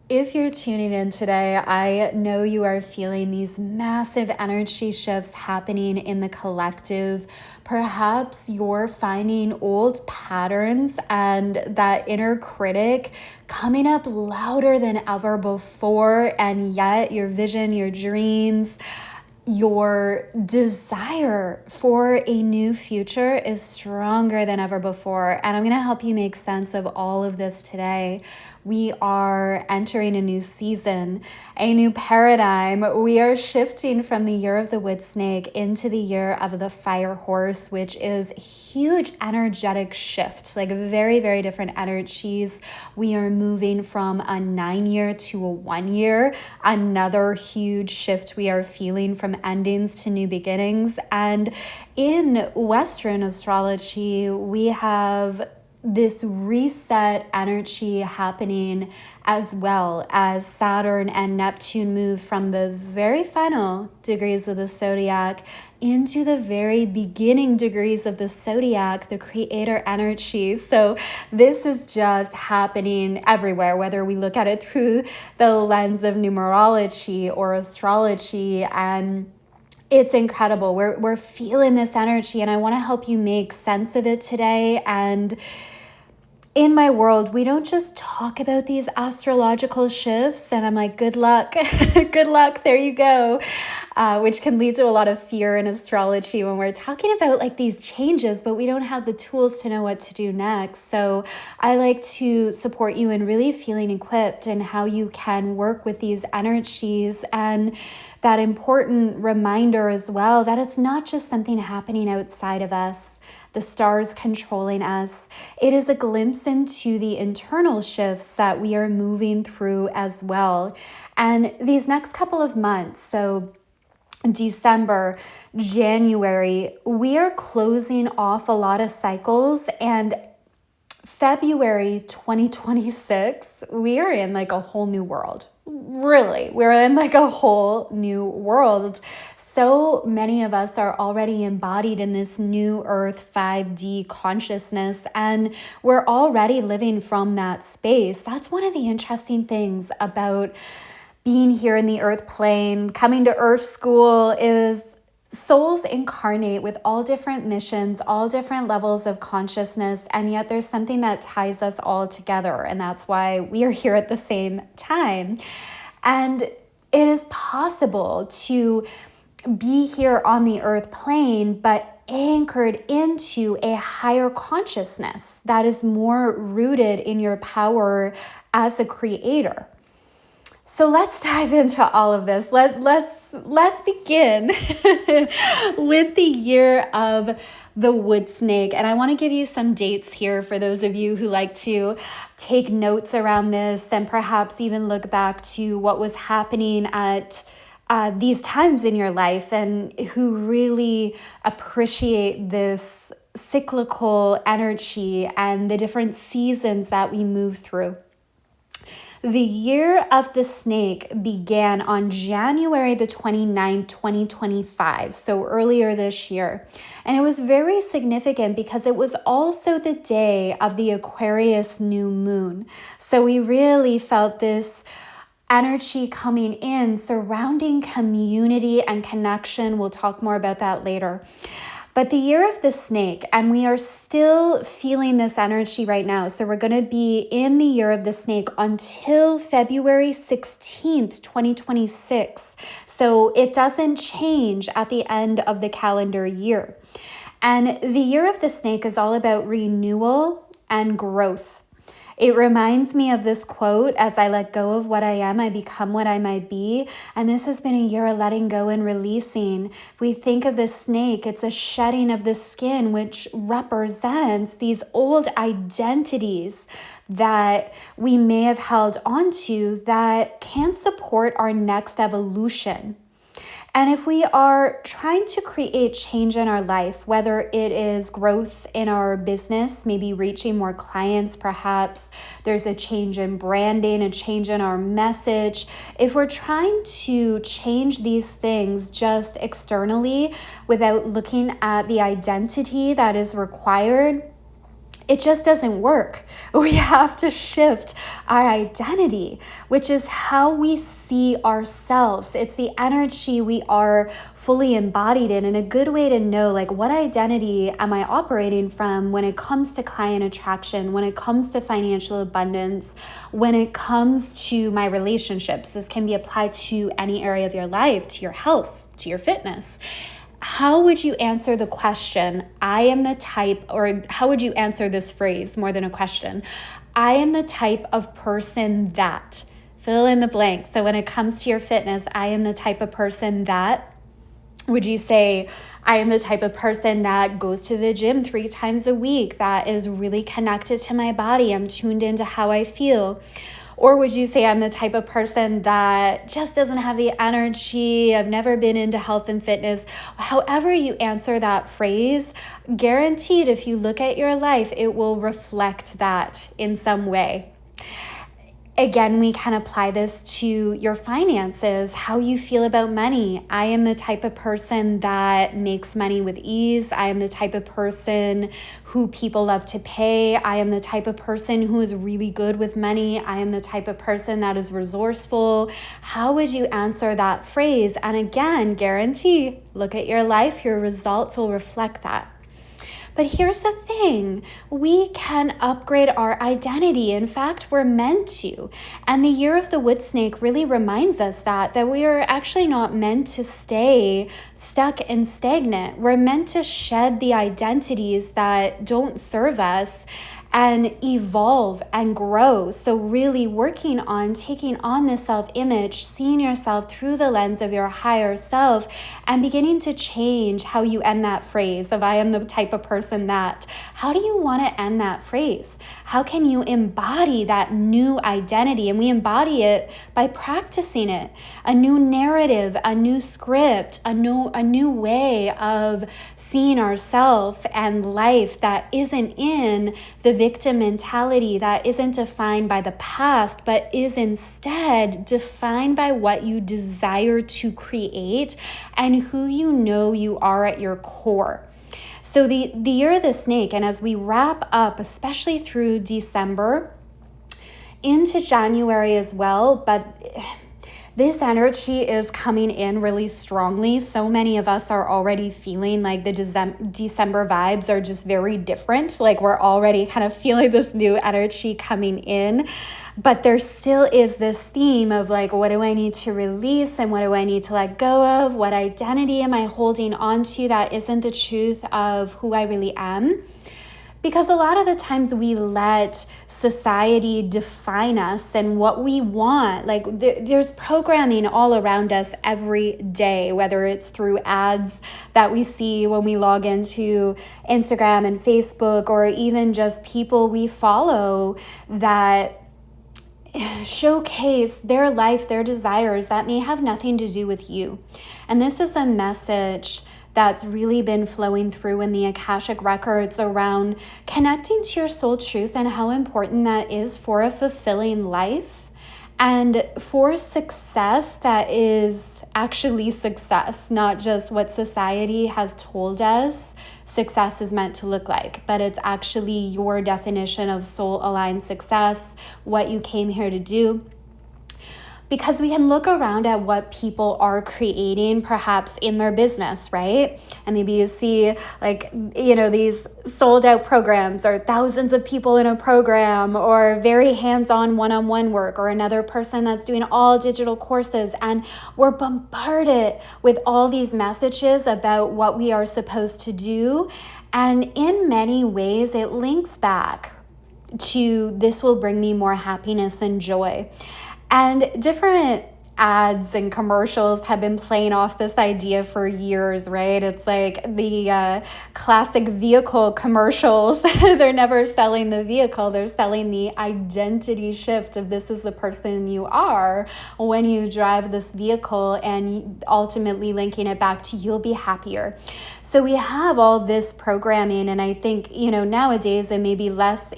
If you're tuning in today, I know you are feeling these massive energy shifts happening in the collective. Perhaps you're finding old patterns and that inner critic coming up louder than ever before, and yet your vision, your dreams, your desire for a new future is stronger than ever before. And I'm going to help you make sense of all of this today. We are entering a new season, a new paradigm. We are shifting from the year of the wood snake into the year of the fire horse, which is a huge energetic shift, like very, very different energies. We are moving from a 9-year to a 1-year, another huge shift we are feeling from endings to new beginnings. And in Western astrology, we have this reset energy happening as well as Saturn and Neptune move from the very final degrees of the zodiac into the very beginning degrees of the zodiac, the creator energy. So this is just happening everywhere, whether we look at it through the lens of numerology or astrology, and it's incredible. We're feeling this energy, and I want to help you make sense of it today. And in my world, we don't just talk about these astrological shifts and I'm like, good luck, good luck, there you go, which can lead to a lot of fear in astrology when we're talking about like these changes, but we don't have the tools to know what to do next. So I like to support you in really feeling equipped and how you can work with these energies, and that important reminder as well that it's not just something happening outside of us, the stars controlling us. It is a glimpse into the internal shifts that we are moving through as well. And these next couple of months, so December, January, we are closing off a lot of cycles, and February 2026, we are in like a whole new world. Really, we're in like a whole new world. So many of us are already embodied in this new earth 5D consciousness, and we're already living from that space. That's one of the interesting things about being here in the earth plane, coming to earth school, is souls incarnate with all different missions, all different levels of consciousness, and yet there's something that ties us all together, and that's why we are here at the same time. And it is possible to be here on the earth plane, but anchored into a higher consciousness that is more rooted in your power as a creator. So let's dive into all of this. Let's begin with the year of the wood snake. And I want to give you some dates here for those of you who like to take notes around this and perhaps even look back to what was happening at these times in your life and who really appreciate this cyclical energy and the different seasons that we move through. The year of the snake began on January the 29th, 2025, so earlier this year. And it was very significant because it was also the day of the Aquarius new moon. So we really felt this energy coming in surrounding community and connection. We'll talk more about that later. But the year of the snake, and we are still feeling this energy right now. So we're going to be in the year of the snake until February 16th, 2026. So it doesn't change at the end of the calendar year. And the year of the snake is all about renewal and growth. It reminds me of this quote, as I let go of what I am, I become what I might be. And this has been a year of letting go and releasing. If we think of the snake, it's a shedding of the skin, which represents these old identities that we may have held onto that can support our next evolution. And if we are trying to create change in our life, whether it is growth in our business, maybe reaching more clients, perhaps there's a change in branding, a change in our message. If we're trying to change these things just externally without looking at the identity that is required, it just doesn't work. We have to shift our identity, which is how we see ourselves. It's the energy we are fully embodied in. And a good way to know, like, what identity am I operating from when it comes to client attraction, when it comes to financial abundance, when it comes to my relationships. This can be applied to any area of your life, to your health, to your fitness. How would you answer the question, I am the type, or how would you answer this phrase more than a question? I am the type of person that, fill in the blank. So when it comes to your fitness, I am the type of person that, would you say, I am the type of person that goes to the gym 3 times a week, that is really connected to my body, I'm tuned into how I feel? Or would you say I'm the type of person that just doesn't have the energy, I've never been into health and fitness? However you answer that phrase, guaranteed if you look at your life, it will reflect that in some way. Again, we can apply this to your finances, how you feel about money. I am the type of person that makes money with ease. I am the type of person who people love to pay. I am the type of person who is really good with money. I am the type of person that is resourceful. How would you answer that phrase? And again, guarantee, look at your life, your results will reflect that. But here's the thing, we can upgrade our identity. In fact, we're meant to. And the year of the wood snake really reminds us that we are actually not meant to stay stuck and stagnant. We're meant to shed the identities that don't serve us and evolve and grow. So really working on taking on this self-image, seeing yourself through the lens of your higher self, and beginning to change how you end that phrase of I am the type of person that. How do you want to end that phrase? How can you embody that new identity? And we embody it by practicing it. A new narrative, a new script, a new way of seeing ourselves and life that isn't in the victim mentality, that isn't defined by the past, but is instead defined by what you desire to create and who you know you are at your core. So the year of the snake, and as we wrap up, especially through December, into January as well, but this energy is coming in really strongly. So many of us are already feeling like the December vibes are just very different. Like we're already kind of feeling this new energy coming in. But there still is this theme of like, what do I need to release and what do I need to let go of? What identity am I holding on to that isn't the truth of who I really am? Because a lot of the times we let society define us and what we want. Like there's programming all around us every day, whether it's through ads that we see when we log into Instagram and Facebook, or even just people we follow that showcase their life, their desires that may have nothing to do with you. And this is a message that's really been flowing through in the Akashic records around connecting to your soul truth and how important that is for a fulfilling life and for success that is actually success, not just what society has told us success is meant to look like, but it's actually your definition of soul-aligned success, what you came here to do. Because we can look around at what people are creating perhaps in their business, right? And maybe you see like, these sold out programs or thousands of people in a program or very hands-on one-on-one work, or another person that's doing all digital courses. And we're bombarded with all these messages about what we are supposed to do. And in many ways, it links back to this will bring me more happiness and joy. And different ads and commercials have been playing off this idea for years, right? It's like the classic vehicle commercials. They're never selling the vehicle. They're selling the identity shift of this is the person you are when you drive this vehicle, and ultimately linking it back to you'll be happier. So we have all this programming, and I think, nowadays it may be less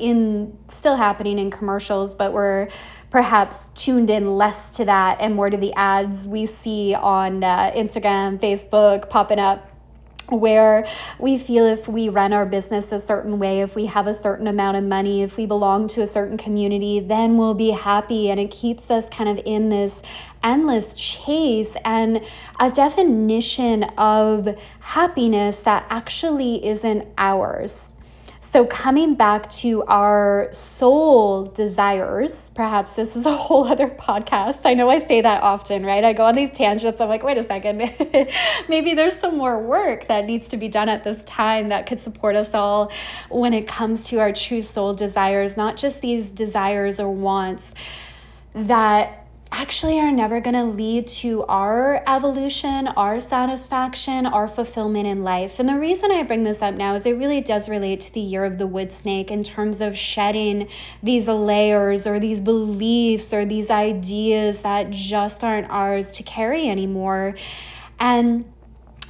still happening in commercials, but we're perhaps tuned in less to that and more to the ads we see on Instagram, Facebook popping up. where we feel if we run our business a certain way, if we have a certain amount of money, if we belong to a certain community, then we'll be happy. And it keeps us kind of in this endless chase and a definition of happiness that actually isn't ours. So coming back to our soul desires, perhaps this is a whole other podcast. I know I say that often, right? I go on these tangents. I'm like, wait a second, maybe there's some more work that needs to be done at this time that could support us all when it comes to our true soul desires, not just these desires or wants that actually are never going to lead to our evolution, our satisfaction, our fulfillment in life. And the reason I bring this up now is it really does relate to the year of the wood snake in terms of shedding these layers or these beliefs or these ideas that just aren't ours to carry anymore. And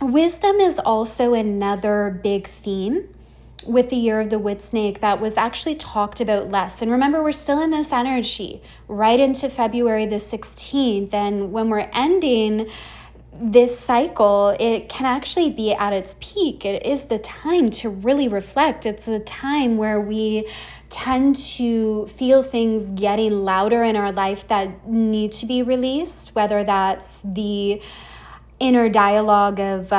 wisdom is also another big theme with the year of the wood snake that was actually talked about less. And remember, we're still in this energy right into February the 16th. And when we're ending this cycle, it can actually be at its peak. It is the time to really reflect. It's the time where we tend to feel things getting louder in our life that need to be released, whether that's the inner dialogue of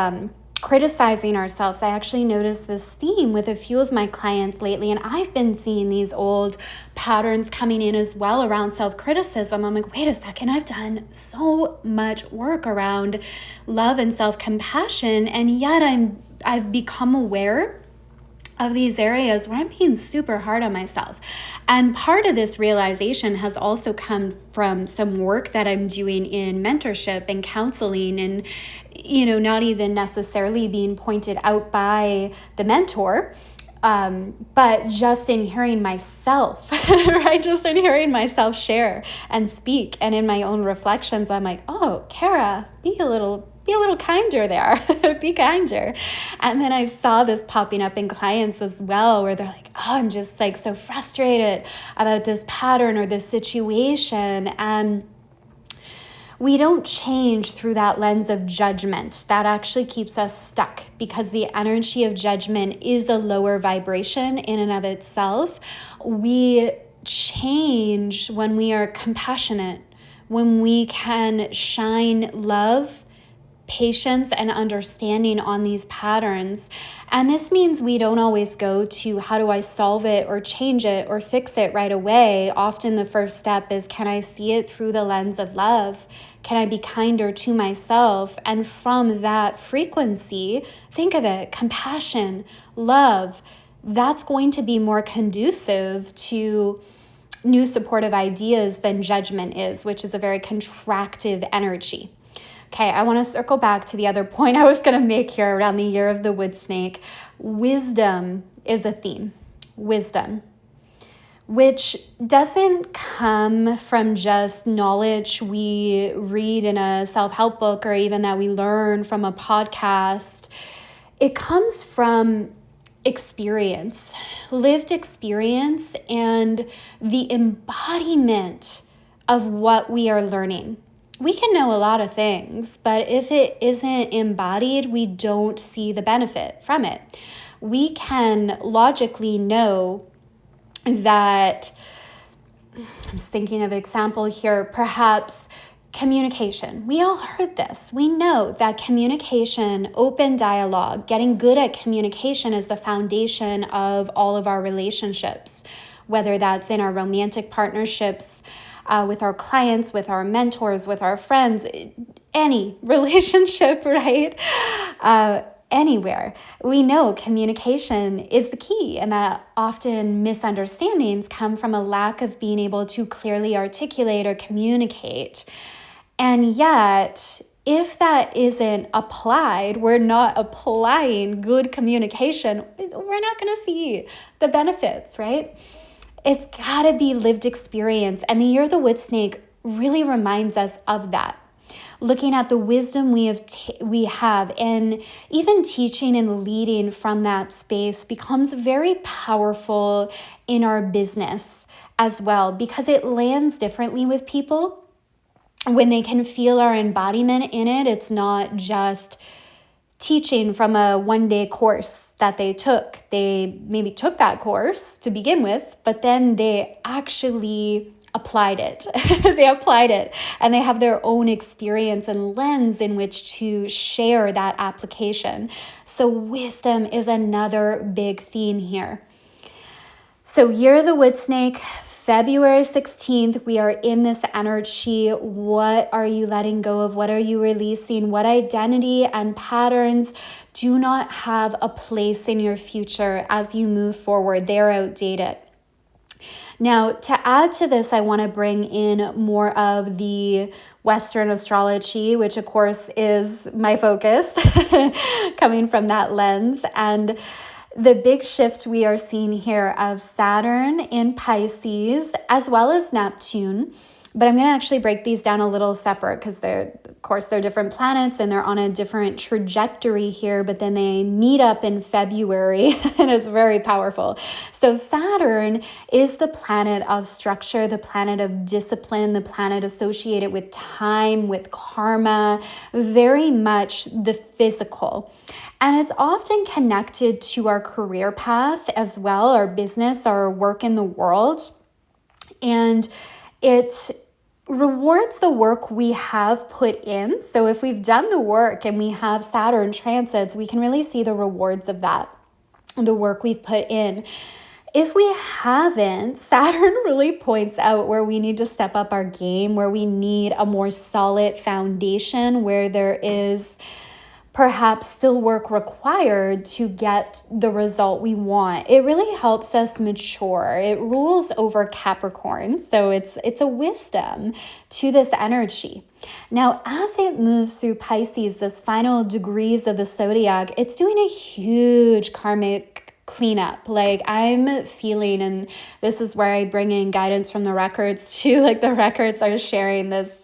criticizing ourselves. I actually noticed this theme with a few of my clients lately, and I've been seeing these old patterns coming in as well around self-criticism. I'm like, wait a second, I've done so much work around love and self-compassion, and yet I've become aware of these areas where I'm being super hard on myself. And part of this realization has also come from some work that I'm doing in mentorship and counseling, and not even necessarily being pointed out by the mentor, but just in hearing myself, right? Just in hearing myself share and speak, and in my own reflections, I'm like, oh, Kara, be a little kinder there, be kinder. And then I saw this popping up in clients as well, where they're like, oh, I'm just like so frustrated about this pattern or this situation. And we don't change through that lens of judgment. That actually keeps us stuck because the energy of judgment is a lower vibration in and of itself. We change when we are compassionate, when we can shine love, patience, and understanding on these patterns. And this means we don't always go to how do I solve it or change it or fix it right away. Often the first step is, can I see it through the lens of love? Can I be kinder to myself? And from that frequency, think of it, compassion, love, that's going to be more conducive to new supportive ideas than judgment is, which is a very contractive energy. Okay, I want to circle back to the other point I was going to make here around the year of the wood snake. Wisdom is a theme. Wisdom, which doesn't come from just knowledge we read in a self-help book or even that we learn from a podcast. It comes from experience, lived experience, and the embodiment of what we are learning. We can know a lot of things, but if it isn't embodied, we don't see the benefit from it. We can logically know that, I'm just thinking of an example here, perhaps communication. We all heard this. We know that communication, open dialogue, getting good at communication is the foundation of all of our relationships, whether that's in our romantic partnerships, with our clients, with our mentors, with our friends, any relationship, right? Anywhere. We know communication is the key, and that often misunderstandings come from a lack of being able to clearly articulate or communicate. And yet, if that isn't applied, we're not applying good communication, we're not going to see the benefits, right? It's got to be lived experience. And the year of the wood snake really reminds us of that. Looking at the wisdom we have, and even teaching and leading from that space becomes very powerful in our business as well, because it lands differently with people when they can feel our embodiment in it. It's not just teaching from a one-day course that they took. They maybe took that course to begin with, but then they actually applied it. They applied it, and they have their own experience and lens in which to share that application. So wisdom is another big theme here. So Year of the Wood Snake, February 16th, we are in this energy. What are you letting go of? What are you releasing? What identity and patterns do not have a place in your future as you move forward? They're outdated. Now, to add to this, I want to bring in more of the Western astrology, which of course is my focus, coming from that lens. And the big shift we are seeing here of Saturn in Pisces, as well as Neptune. But I'm going to actually break these down a little separate because they're different planets and they're on a different trajectory here, but then they meet up in February and it's very powerful. So Saturn is the planet of structure, the planet of discipline, the planet associated with time, with karma, very much the physical. And it's often connected to our career path as well, our business, our work in the world. And it rewards the work we have put in. So if we've done the work and we have Saturn transits, we can really see the rewards of that, the work we've put in. If we haven't, Saturn really points out where we need to step up our game, where we need a more solid foundation, where there is perhaps still work required to get the result we want. It really helps us mature. It rules over Capricorn. So it's a wisdom to this energy. Now, as it moves through Pisces, this final degrees of the zodiac, it's doing a huge karmic cleanup. Like I'm feeling, and this is where I bring in guidance from the records too, like the records are sharing this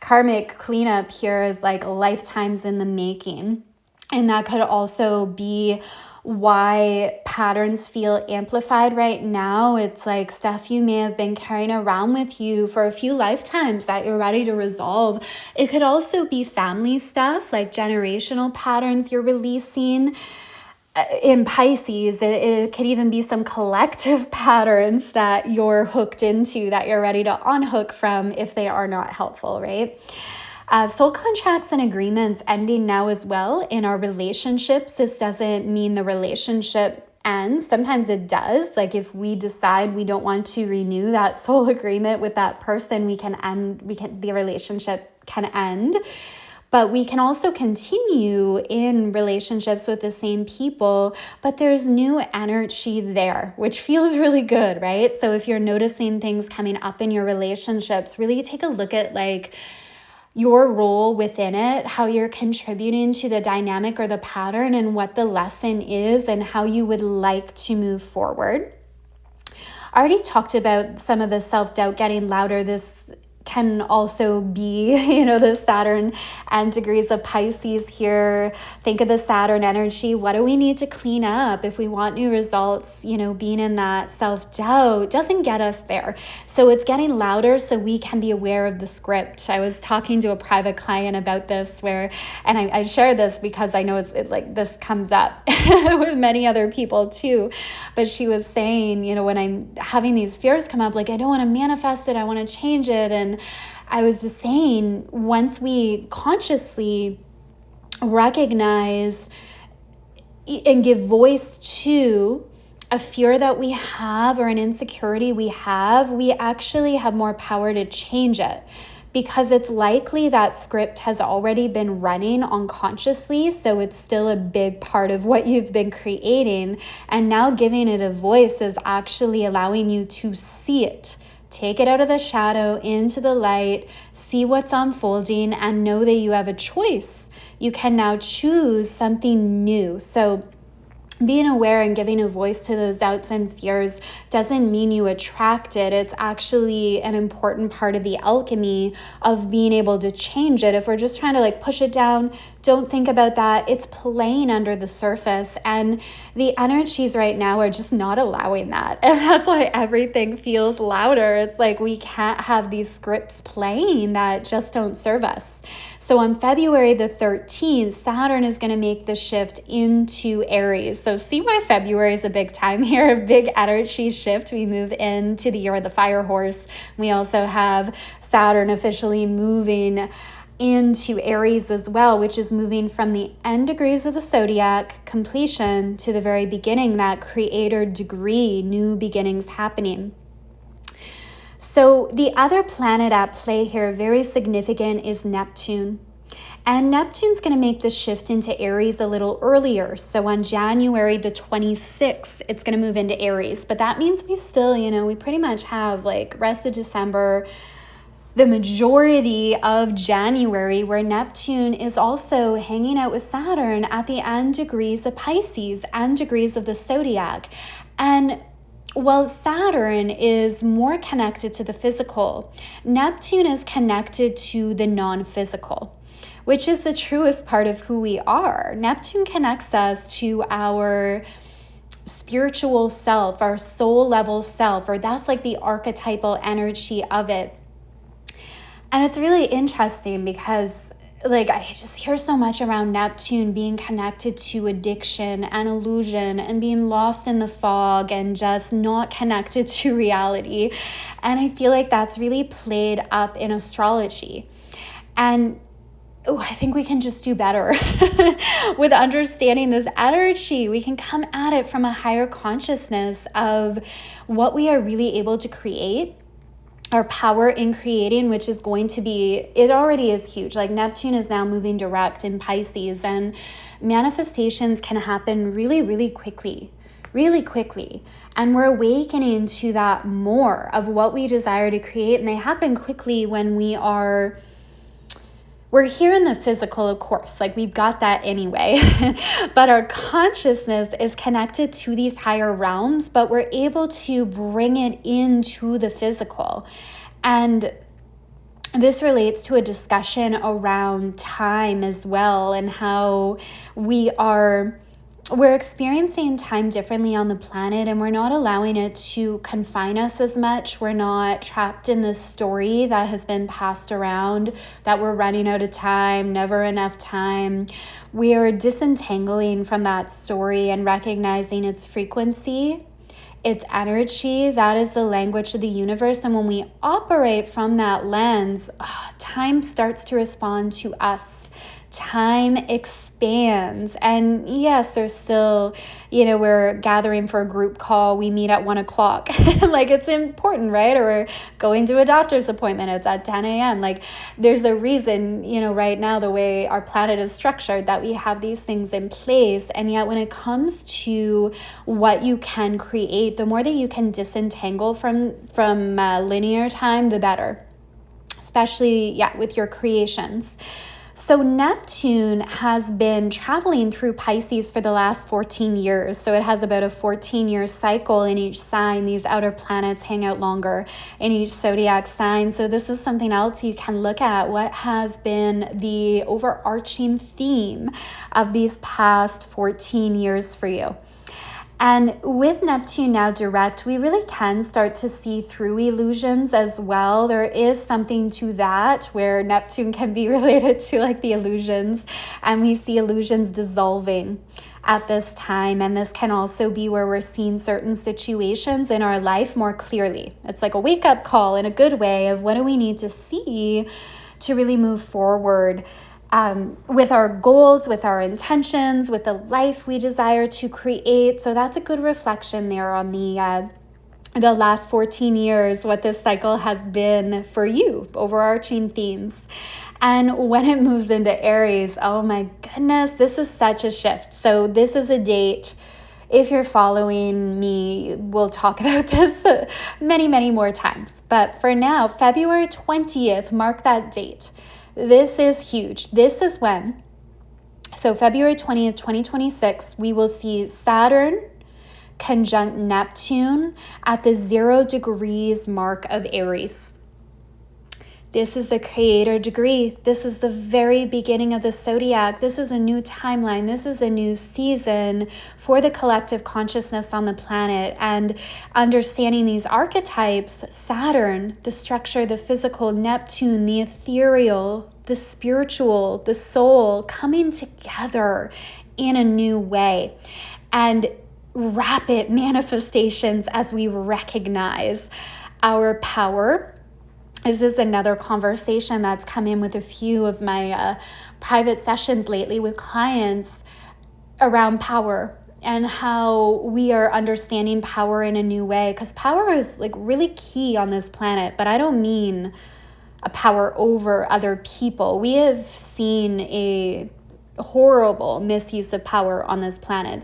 karmic cleanup here is like lifetimes in the making. And that could also be why patterns feel amplified right now. It's like stuff you may have been carrying around with you for a few lifetimes that you're ready to resolve. It could also be family stuff, like generational patterns you're releasing. In Pisces, it could even be some collective patterns that you're hooked into that you're ready to unhook from if they are not helpful, right? Soul contracts and agreements ending now as well in our relationships. This doesn't mean the relationship ends. Sometimes it does. Like if we decide we don't want to renew that soul agreement with that person, the relationship can end. But we can also continue in relationships with the same people, but there's new energy there, which feels really good, right? So if you're noticing things coming up in your relationships, really take a look at like your role within it, how you're contributing to the dynamic or the pattern and what the lesson is and how you would like to move forward. I already talked about some of the self-doubt getting louder. This can also be, the Saturn and degrees of Pisces here. Think of the Saturn energy. What do we need to clean up if we want new results? Being in that self-doubt doesn't get us there. So it's getting louder so we can be aware of the script. I was talking to a private client about this and I share this because I know this comes up with many other people too. But she was saying, when I'm having these fears come up, like I don't want to manifest it, I want to change it. And I was just saying, once we consciously recognize and give voice to a fear that we have or an insecurity we actually have more power to change it, because it's likely that script has already been running unconsciously. So it's still a big part of what you've been creating. And now giving it a voice is actually allowing you to see it. Take it out of the shadow into the light, see what's unfolding, and know that you have a choice. You can now choose something new. So being aware and giving a voice to those doubts and fears doesn't mean you attract it. It's actually an important part of the alchemy of being able to change it. If we're just trying to like push it down, don't think about that. It's playing under the surface, and the energies right now are just not allowing that. And that's why everything feels louder. It's like we can't have these scripts playing that just don't serve us. So on February the 13th, Saturn is going to make the shift into Aries. So see why February is a big time here, a big energy shift. We move into the year of the fire horse. We also have Saturn officially moving into Aries as well, which is moving from the end degrees of the zodiac completion to the very beginning, that creator degree, new beginnings happening. So the other planet at play here, very significant, is Neptune. And Neptune's going to make the shift into Aries a little earlier. So on January the 26th, it's going to move into Aries. But that means we still, we pretty much have like rest of December, the majority of January, where Neptune is also hanging out with Saturn at the end degrees of Pisces, end degrees of the zodiac. And while Saturn is more connected to the physical, Neptune is connected to the non-physical, which is the truest part of who we are. Neptune connects us to our spiritual self, our soul level self, or that's like the archetypal energy of it. And it's really interesting because like I just hear so much around Neptune being connected to addiction and illusion and being lost in the fog and just not connected to reality. And I feel like that's really played up in astrology. And I think we can just do better with understanding this energy. We can come at it from a higher consciousness of what we are really able to create, our power in creating, which is going to be, it already is huge. Like Neptune is now moving direct in Pisces, and manifestations can happen really, really quickly. And we're awakening to that more of what we desire to create. And they happen quickly when we're here in the physical, of course, like we've got that anyway, but our consciousness is connected to these higher realms, but we're able to bring it into the physical. And this relates to a discussion around time as well, and how we're experiencing time differently on the planet, and we're not allowing it to confine us as much. We're not trapped in this story that has been passed around that we're running out of time, never enough time. We are disentangling from that story and recognizing its frequency, its energy. That is the language of the universe. And when we operate from that lens, time starts to respond to us. Time expands. And yes, there's still, we're gathering for a group call. We meet at 1:00. Like it's important, right? Or we're going to a doctor's appointment. It's at 10 a.m. Like there's a reason, right now, the way our planet is structured, that we have these things in place. And yet when it comes to what you can create, the more that you can disentangle from linear time, the better, especially, with your creations. So Neptune has been traveling through Pisces for the last 14 years. So it has about a 14-year cycle in each sign. These outer planets hang out longer in each zodiac sign. So this is something else you can look at. What has been the overarching theme of these past 14 years for you? And with Neptune now direct, we really can start to see through illusions as well. There is something to that where Neptune can be related to like the illusions, and we see illusions dissolving at this time. And this can also be where we're seeing certain situations in our life more clearly. It's like a wake-up call in a good way of what do we need to see to really move forward with our goals, with our intentions, with the life we desire to create. So that's a good reflection there on the last 14 years, what this cycle has been for you, overarching themes. And when it moves into Aries, oh my goodness, this is such a shift. So this is a date. If you're following me, we'll talk about this many, many more times. But for now, February 20th, mark that date. This is huge. This is when So February 20th, 2026, we will see Saturn conjunct Neptune at the 0 degrees mark of Aries. This is the creator degree. This is the very beginning of the zodiac. This is a new timeline. This is a new season for the collective consciousness on the planet. And understanding these archetypes, Saturn, the structure, the physical, Neptune, the ethereal, the spiritual, the soul, coming together in a new way. And rapid manifestations as we recognize our power. This is another conversation that's come in with a few of my private sessions lately with clients around power and how we are understanding power in a new way, because power is like really key on this planet. But I don't mean a power over other people. We have seen a horrible misuse of power on this planet.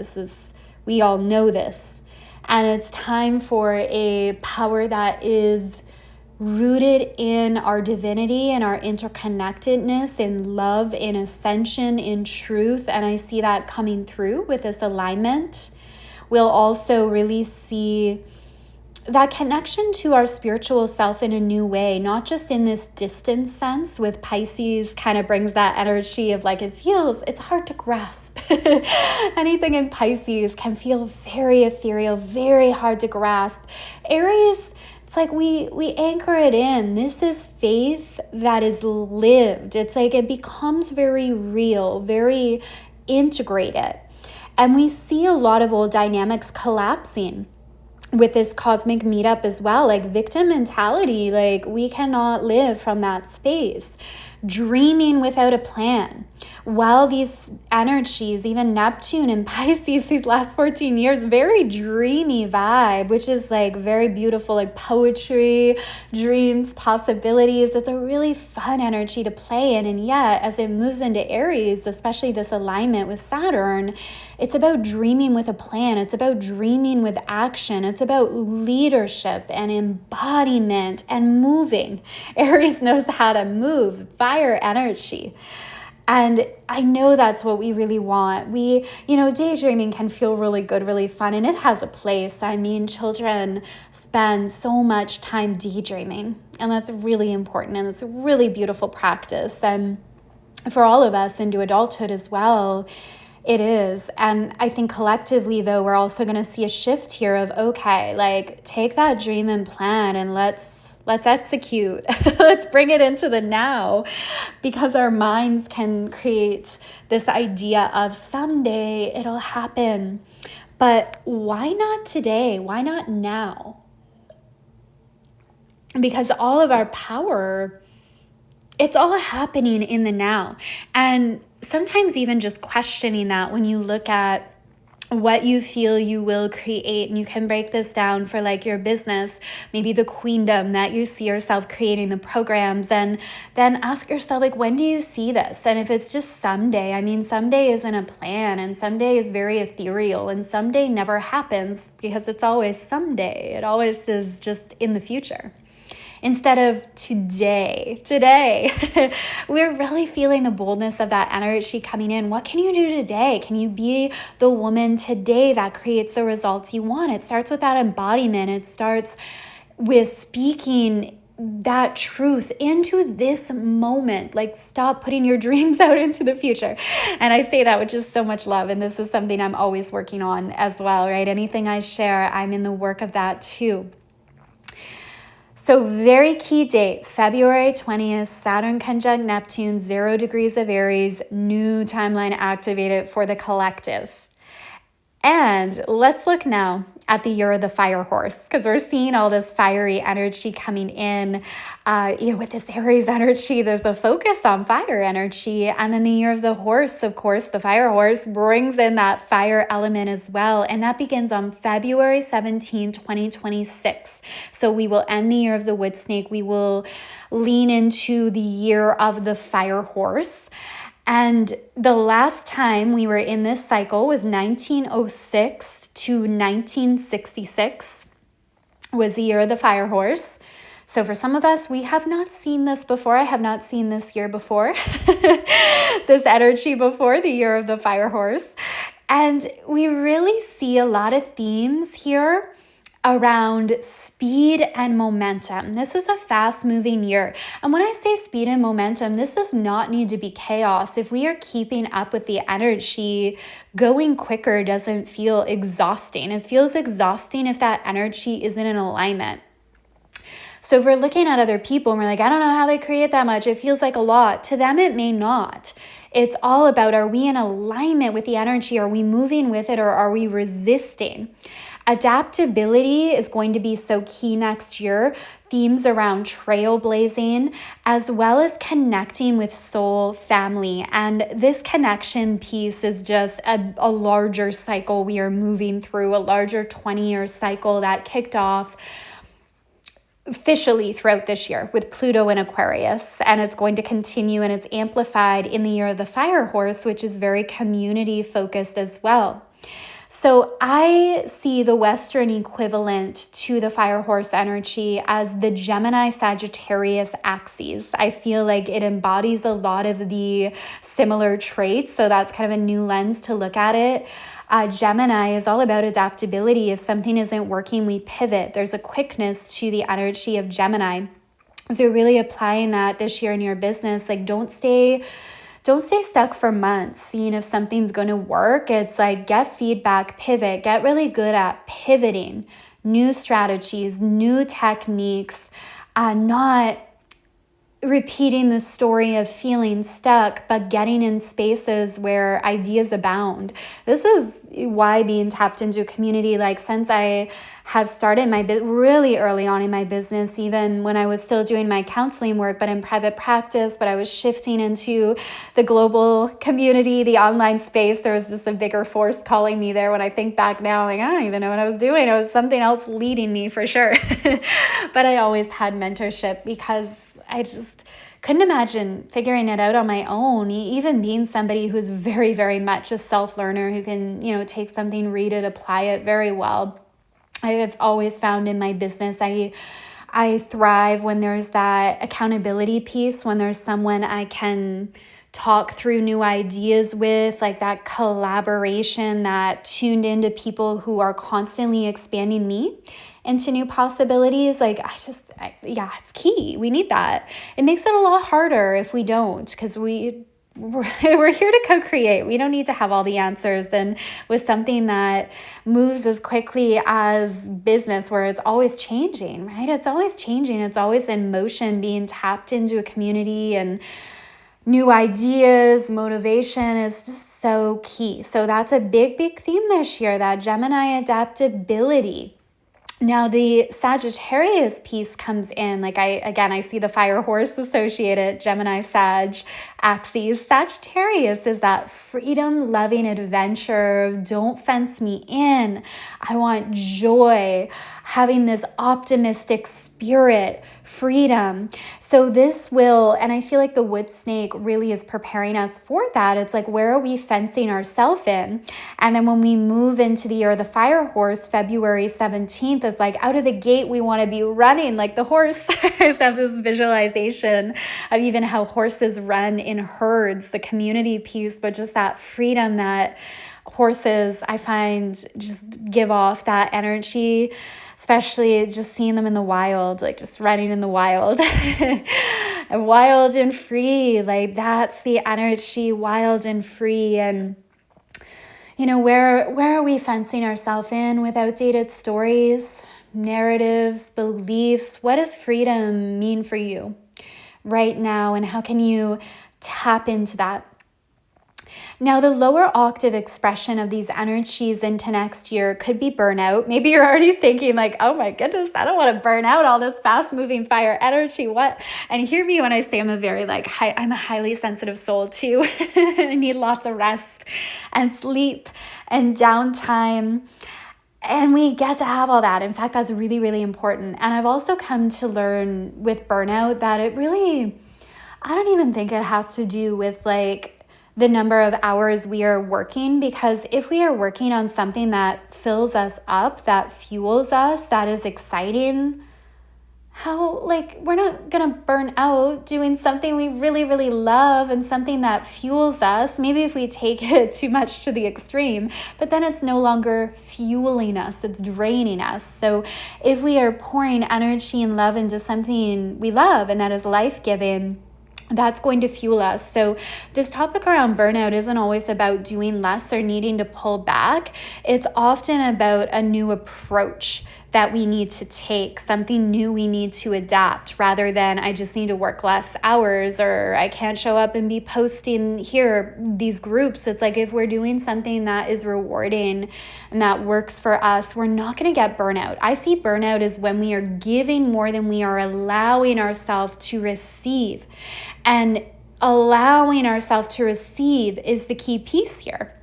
We all know this. And it's time for a power that is rooted in our divinity and our interconnectedness, in love, in ascension, in truth. And I see that coming through with this alignment. We'll also really see that connection to our spiritual self in a new way, not just in this distance sense. With Pisces kind of brings that energy of like, it's hard to grasp. Anything in Pisces can feel very ethereal, very hard to grasp. Aries, it's like we anchor it in. This is faith that is lived. It's like it becomes very real, very integrated. And we see a lot of old dynamics collapsing with this cosmic meetup as well, like victim mentality. Like we cannot live from that space. Dreaming without a plan. While these energies, even Neptune and Pisces, these last 14 years, very dreamy vibe, which is like very beautiful, like poetry, dreams, possibilities. It's a really fun energy to play in. And yet, as it moves into Aries, especially this alignment with Saturn, it's about dreaming with a plan. It's about dreaming with action. It's about leadership and embodiment and moving. Aries knows how to move, fire energy. And I know that's what we really want. Daydreaming can feel really good, really fun, and it has a place. I mean, children spend so much time daydreaming, and that's really important, and it's a really beautiful practice. And for all of us into adulthood as well, it is. And I think collectively, though, we're also going to see a shift here of, okay, like take that dream and plan and let's execute. Let's bring it into the now, because our minds can create this idea of someday it'll happen. But why not today? Why not now? Because all of our power, it's all happening in the now. And sometimes even just questioning that when you look at what you feel you will create, and you can break this down for like your business, maybe the queendom that you see yourself creating, the programs, and then ask yourself, like, when do you see this? And if it's just someday, I mean, someday isn't a plan, and someday is very ethereal, and someday never happens because it's always someday. It always is just in the future. Instead of today, we're really feeling the boldness of that energy coming in. What can you do today? Can you be the woman today that creates the results you want? It starts with that embodiment. It starts with speaking that truth into this moment. Like, stop putting your dreams out into the future. And I say that with just so much love. And this is something I'm always working on as well, right? Anything I share, I'm in the work of that too. So very key date, February 20th, Saturn conjunct Neptune, 0 degrees of Aries, new timeline activated for the collective. And let's look now at the year of the fire horse, because we're seeing all this fiery energy coming in. With this Aries energy, there's a focus on fire energy. And then the year of the horse, of course, the fire horse brings in that fire element as well. And that begins on February 17, 2026. So we will end the year of the wood snake. We will lean into the year of the fire horse. And the last time we were in this cycle was 1906 to 1966 was the year of the fire horse. So for some of us, we have not seen this before. I have not seen this year before, this energy before, the year of the fire horse. And we really see a lot of themes here around speed and momentum. This is a fast-moving year. And when I say speed and momentum, this does not need to be chaos. If we are keeping up with the energy, going quicker doesn't feel exhausting. It feels exhausting if that energy isn't in alignment. So if we're looking at other people and we're like, I don't know how they create that much, it feels like a lot. To them, it may not. It's all about, are we in alignment with the energy? Are we moving with it, or are we resisting? Adaptability is going to be so key next year. Themes around trailblazing, as well as connecting with soul family. And this connection piece is just a larger cycle we are moving through, a larger 20-year cycle that kicked off officially throughout this year with Pluto in Aquarius, and it's going to continue, and it's amplified in the year of the fire horse, which is very community focused as well. So I see the Western equivalent to the fire horse energy as the Gemini Sagittarius axes. I feel like it embodies a lot of the similar traits, so that's kind of a new lens to look at it. Gemini is all about adaptability. If something isn't working, we pivot. There's a quickness to the energy of Gemini. So really applying that this year in your business, like don't stay stuck for months seeing if something's going to work. It's like get feedback, pivot, get really good at pivoting, new strategies, new techniques, not repeating the story of feeling stuck, but getting in spaces where ideas abound. This is why being tapped into a community, like since I have started really early on in my business, even when I was still doing my counseling work, but in private practice, but I was shifting into the global community, the online space. There was just a bigger force calling me there. When I think back now, like, I don't even know what I was doing. It was something else leading me for sure. But I always had mentorship because I just couldn't imagine figuring it out on my own, even being somebody who's very, very much a self-learner who can, take something, read it, apply it very well. I have always found in my business, I thrive when there's that accountability piece, when there's someone I can talk through new ideas with, like that collaboration, that tuned into people who are constantly expanding me into new possibilities. Like it's key. We need that. It makes it a lot harder if we don't, because we're here to co-create. We don't need to have all the answers. And with something that moves as quickly as business, where it's always changing, right? It's always changing. It's always in motion, being tapped into a community, and new ideas, motivation is just so key. So that's a big, big theme this year, that Gemini adaptability. Now the Sagittarius piece comes in, like I see the fire horse associated, Gemini Sag axes. Sagittarius is that freedom loving adventure. Don't fence me in. I want joy, having this optimistic spirit, freedom. So this will, and I feel like the wood snake really is preparing us for that. It's like, where are we fencing ourselves in? And then when we move into the year of the fire horse, February 17th, is like out of the gate, we want to be running like the horse. I have this visualization of even how horses run in herds, the community piece, but just that freedom that horses, I find, just give off that energy, especially just seeing them in the wild, like just running in the wild. Wild and free, like that's the energy, wild and free. And where are we fencing ourselves in with outdated stories, narratives, beliefs? What does freedom mean for you right now, and how can you tap into that? Now, the lower octave expression of these energies into next year could be burnout. Maybe you're already thinking like, oh my goodness, I don't want to burn out all this fast moving fire energy. What? And hear me when I say I'm a highly sensitive soul too. I need lots of rest and sleep and downtime. And we get to have all that. In fact, that's really, really important. And I've also come to learn with burnout that I don't even think it has to do with like the number of hours we are working, because if we are working on something that fills us up, that fuels us, that is exciting, how, like, we're not gonna burn out doing something we really, really love and something that fuels us. Maybe if we take it too much to the extreme, but then it's no longer fueling us, it's draining us. So if we are pouring energy and love into something we love and that is life-giving, that's going to fuel us. So this topic around burnout isn't always about doing less or needing to pull back. It's often about a new approach that we need to take, something new we need to adapt, rather than I just need to work less hours or I can't show up and be posting here, these groups. It's like if we're doing something that is rewarding and that works for us, we're not going to get burnout. I see burnout as when we are giving more than we are allowing ourselves to receive. And allowing ourselves to receive is the key piece here.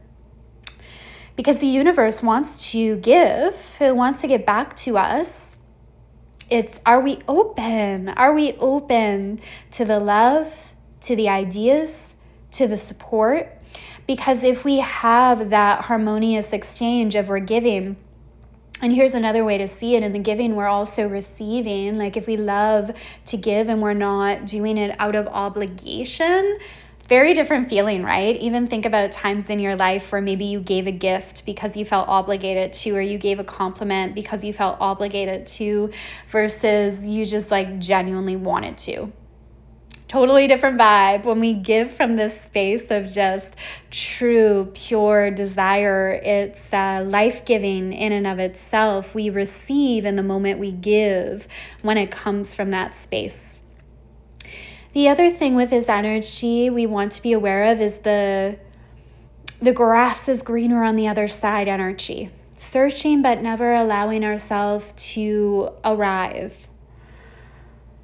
Because the universe wants to give, it wants to get back to us. It's, are we open? Are we open to the love, to the ideas, to the support? Because if we have that harmonious exchange of we're giving, and here's another way to see it, in the giving, we're also receiving. Like if we love to give and we're not doing it out of obligation, very different feeling, right? Even think about times in your life where maybe you gave a gift because you felt obligated to, or you gave a compliment because you felt obligated to, versus you just like genuinely wanted to. Totally different vibe when we give from this space of just true, pure desire. It's life-giving in and of itself. We receive in the moment we give when it comes from that space. The other thing with this energy we want to be aware of is the grass is greener on the other side energy. Searching but never allowing ourselves to arrive.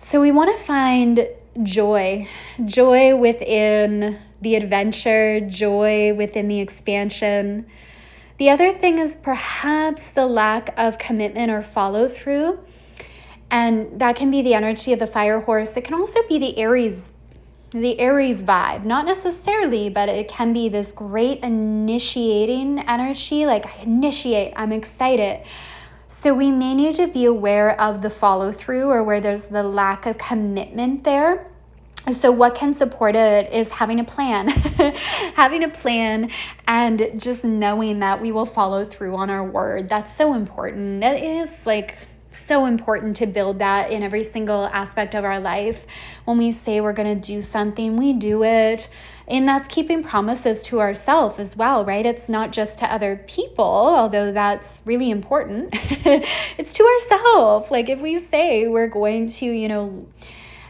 So we want to find joy within the adventure, joy within the expansion. The other thing is perhaps the lack of commitment or follow through. And that can be the energy of the fire horse. It can also be the Aries vibe. Not necessarily, but it can be this great initiating energy. Like I initiate, I'm excited. So we may need to be aware of the follow through or where there's the lack of commitment there. So what can support it is having a plan, and just knowing that we will follow through on our word. That's so important. That is like so important to build that in every single aspect of our life. When we say we're going to do something, we do it. And that's keeping promises to ourselves as well, right? It's not just to other people, although that's really important. It's to ourselves. Like if we say we're going to,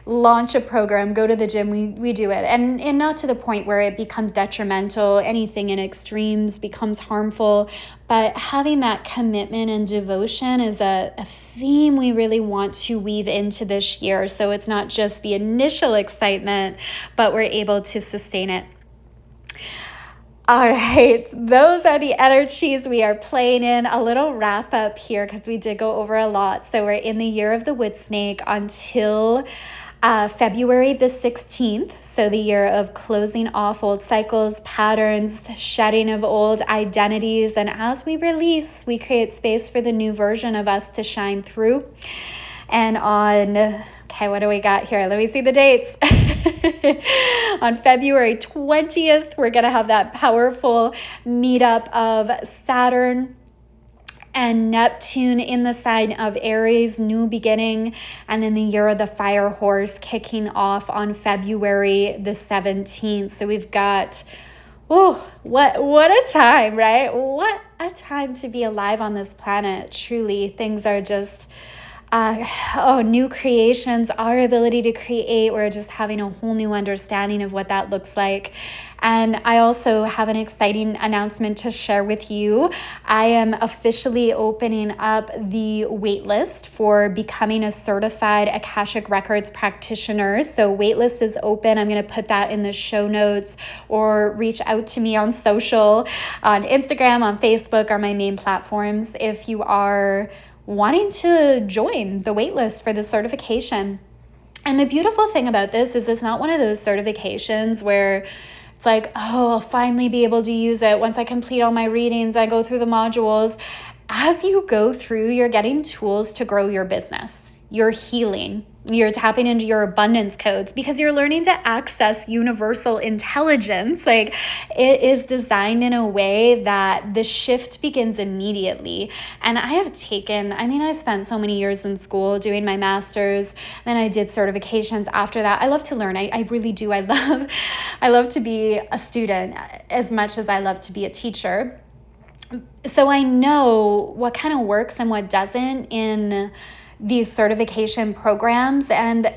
launch a program, go to the gym, we do it. And not to the point where it becomes detrimental, anything in extremes becomes harmful, but having that commitment and devotion is a theme we really want to weave into this year. So it's not just the initial excitement, but we're able to sustain it. All right, those are the energies we are playing in. A little wrap up here because we did go over a lot. So we're in the year of the wood snake until February the 16th, so the year of closing off old cycles, patterns, shedding of old identities, and as we release, we create space for the new version of us to shine through. And what do we got here? Let me see the dates. On February 20th, we're going to have that powerful meetup of Saturn and Neptune in the sign of Aries, new beginning, and then the year of the fire horse kicking off on February the 17th. So we've got, what a time, right? What a time to be alive on this planet. Truly, things are just new creations, our ability to create. We're just having a whole new understanding of what that looks like. And I also have an exciting announcement to share with you. I am officially opening up the waitlist for becoming a certified Akashic Records practitioner. So waitlist is open. I'm going to put that in the show notes, or reach out to me on social, on Instagram, on Facebook are my main platforms if you are wanting to join the waitlist for the certification. And the beautiful thing about this is it's not one of those certifications where it's like, I'll finally be able to use it once I complete all my readings, I go through the modules. As you go through, you're getting tools to grow your business. your healing. You're tapping into your abundance codes because you're learning to access universal intelligence. Like, it is designed in a way that the shift begins immediately. And I spent so many years in school doing my master's, then I did certifications after that. I love to learn. I really do. I love to be a student as much as I love to be a teacher. So I know what kind of works and what doesn't in these certification programs, and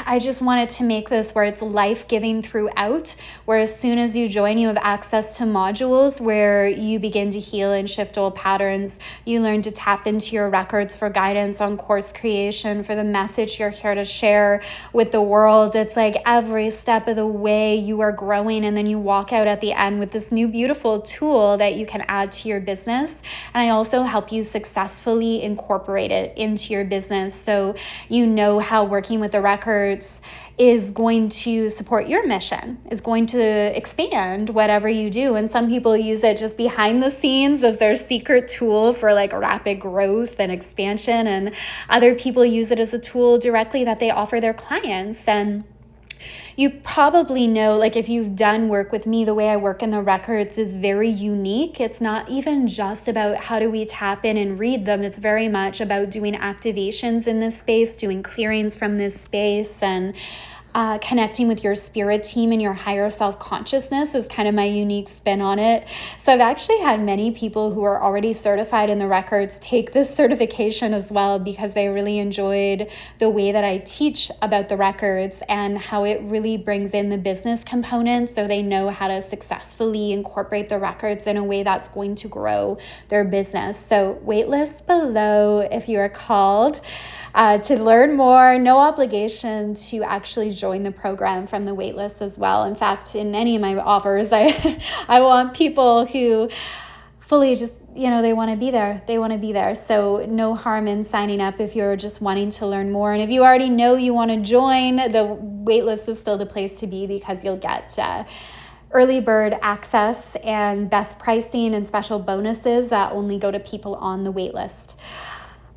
I just wanted to make this where it's life-giving throughout, where as soon as you join, you have access to modules where you begin to heal and shift old patterns. You learn to tap into your records for guidance on course creation, for the message you're here to share with the world. It's like every step of the way you are growing, and then you walk out at the end with this new beautiful tool that you can add to your business. And I also help you successfully incorporate it into your business, so you know how working with the records is going to support your mission, is going to expand whatever you do. And some people use it just behind the scenes as their secret tool for like rapid growth and expansion, and other people use it as a tool directly that they offer their clients. And you probably know, like if you've done work with me, the way I work in the records is very unique. It's not even just about how do we tap in and read them. It's very much about doing activations in this space, doing clearings from this space, and connecting with your spirit team and your higher self-consciousness is kind of my unique spin on it. So I've actually had many people who are already certified in the records take this certification as well, because they really enjoyed the way that I teach about the records and how it really brings in the business component, so they know how to successfully incorporate the records in a way that's going to grow their business. So waitlist below if you are called to learn more. No obligation to actually join the program from the waitlist as well. In fact, in any of my offers, I want people who fully just, they want to be there. They want to be there. So no harm in signing up if you're just wanting to learn more. And if you already know you want to join, the waitlist is still the place to be, because you'll get early bird access and best pricing and special bonuses that only go to people on the waitlist.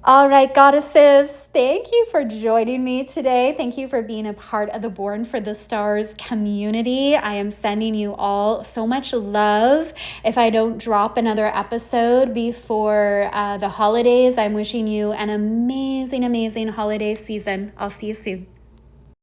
All right, goddesses, thank you for joining me today. Thank you for being a part of the Born for the Stars community. I am sending you all so much love. If I don't drop another episode before the holidays, I'm wishing you an amazing, amazing holiday season. I'll see you soon.